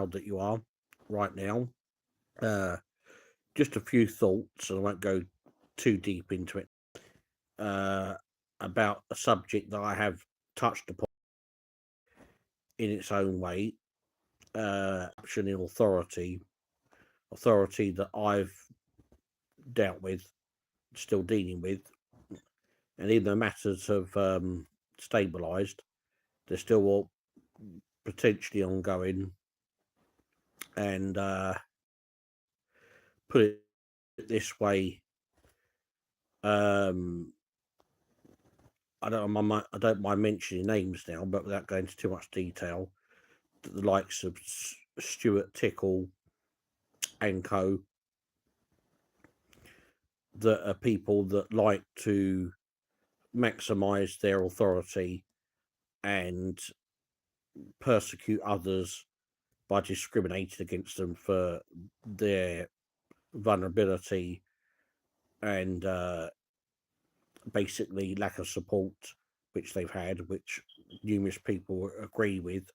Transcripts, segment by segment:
that you are right now. Just a few thoughts, and I won't go too deep into it, about a subject that I have touched upon in its own way. Option in authority that I've dealt with, still dealing with, and even though matters have stabilised, they're still all potentially ongoing. And put it this way, I don't mind mentioning names now, but without going into too much detail, the likes of Stuart Tickle and co, that are people that like to maximise their authority and persecute others by discriminating against them for their vulnerability and basically lack of support which they've had, which numerous people agree with.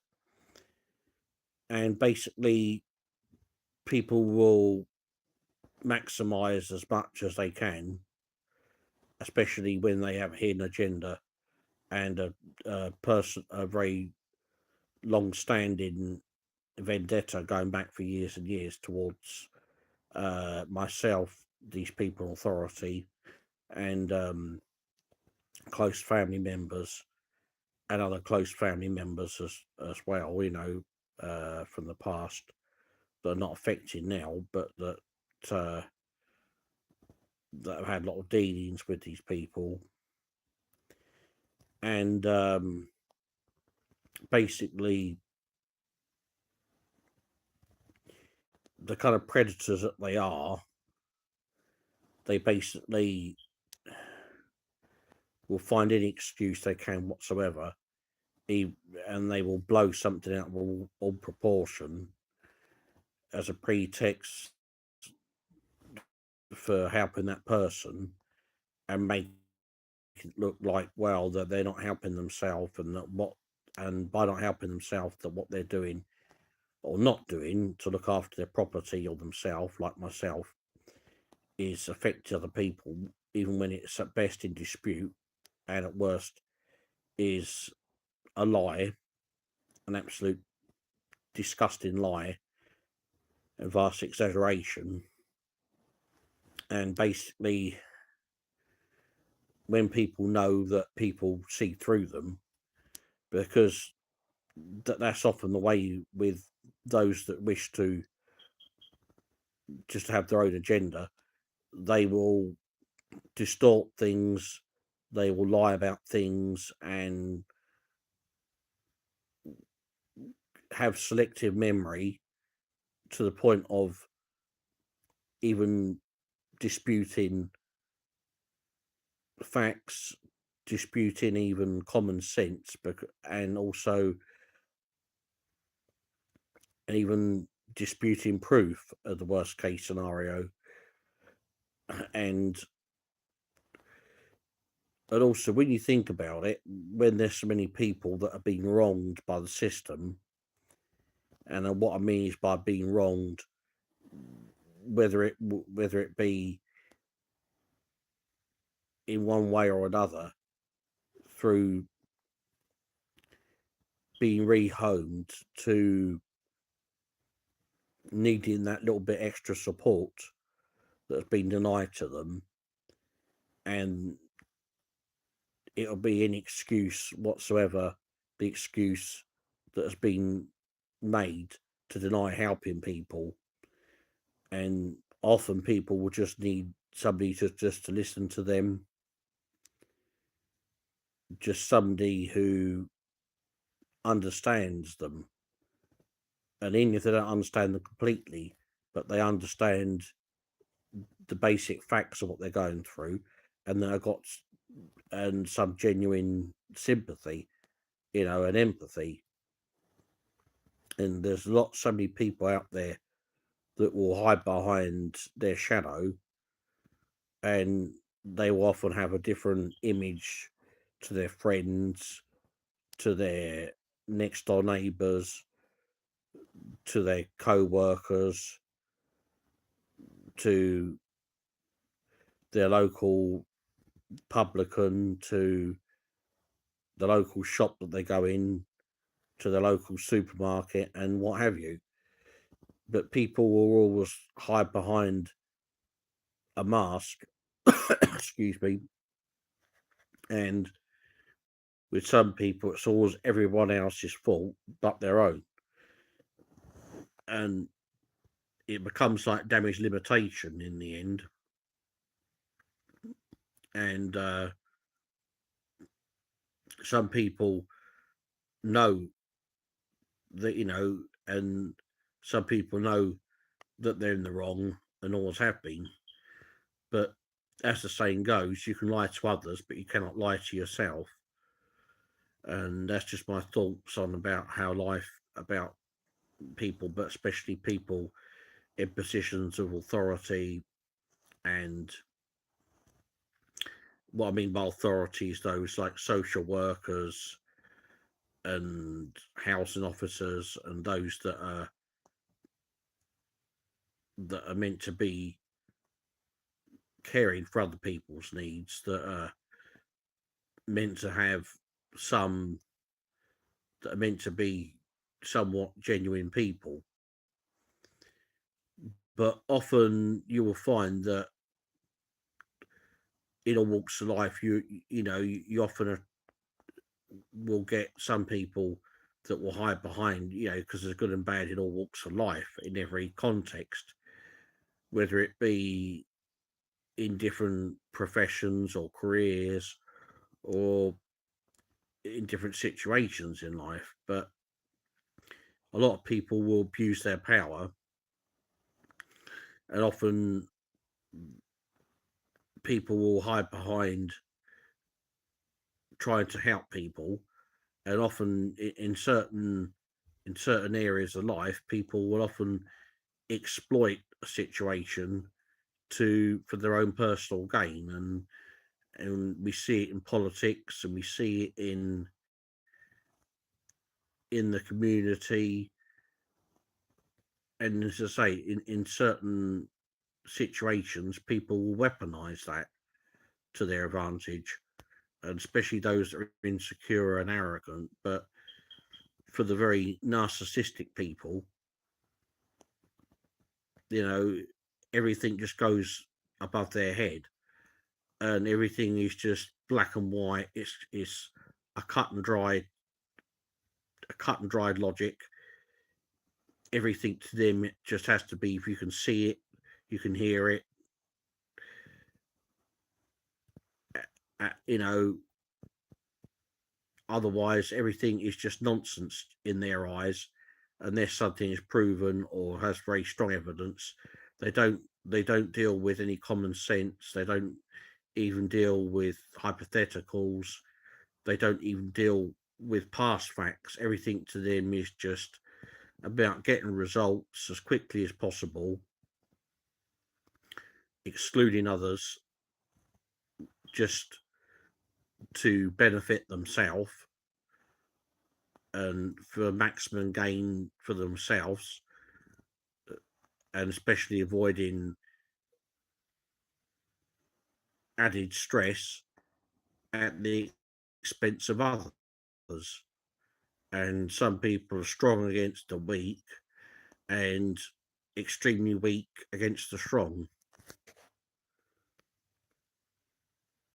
And basically people will maximize as much as they can, especially when they have a hidden agenda and a very long-standing vendetta going back for years and years towards myself, these people in authority, and close family members and other close family members as well, from the past that are not affected now, but that have had a lot of dealings with these people. And basically the kind of predators that they are, they basically will find any excuse they can whatsoever, and they will blow something out of all proportion as a pretext for helping that person, and make it look like, well, that they're not helping themselves, and by not helping themselves, that what they're doing or not doing to look after their property or themselves, like myself, is affecting other people, even when it's at best in dispute, and at worst is a lie, an absolute disgusting lie, and vast exaggeration. And basically, when people know that people see through them, because that's often the way with those that wish to just have their own agenda, they will distort things, they will lie about things, and have selective memory to the point of even disputing facts, disputing even common sense, and also even disputing proof of the worst case scenario. And also, when you think about it, when there's so many people that are being wronged by the system, and what I mean is by being wronged, whether it be in one way or another, through being rehomed to needing that little bit extra support that's been denied to them, and it'll be any excuse whatsoever, the excuse that has been made to deny helping people. And often people will just need somebody to listen to them, just somebody who understands them. And even if they don't understand them completely, but they understand the basic facts of what they're going through, and they've got and some genuine sympathy, and empathy. And there's so many people out there that will hide behind their shadow, and they will often have a different image to their friends, to their next door neighbours, to their co-workers, to their local publican, to the local shop that they go in, to the local supermarket, and what have you. But people will always hide behind a mask, excuse me, and with some people, it's always everyone else's fault but their own. And it becomes like damage limitation in the end. And some people know that, and some people know that they're in the wrong and always have been. But as the saying goes, you can lie to others, but you cannot lie to yourself. And that's just my thoughts on about how life, about people, but especially people in positions of authority. And what I mean by authority is those like social workers and housing officers and those that are meant to be caring for other people's needs, that are meant to have some, that are meant to be somewhat genuine people. But often you will find that in all walks of life, you often will get some people that will hide behind, because there's good and bad in all walks of life in every context, whether it be in different professions or careers or in different situations in life. But a lot of people will abuse their power, and often people will hide behind trying to help people, and often in certain areas of life, people will often exploit a situation for their own personal gain. And we see it in politics, and we see it in the community. And as I say, in certain situations, people will weaponize that to their advantage, and especially those that are insecure and arrogant. But for the very narcissistic people, everything just goes above their head, and everything is just black and white. It's a cut and dried logic. Everything to them, it just has to be, if you can see it, you can hear it, you know otherwise everything is just nonsense in their eyes, unless something is proven or has very strong evidence. They don't deal with any common sense. They don't even deal with hypotheticals. They don't even deal with past facts. Everything to them is just about getting results as quickly as possible, excluding others just to benefit themselves and for maximum gain for themselves, and especially avoiding added stress at the expense of others. And some people are strong against the weak and extremely weak against the strong.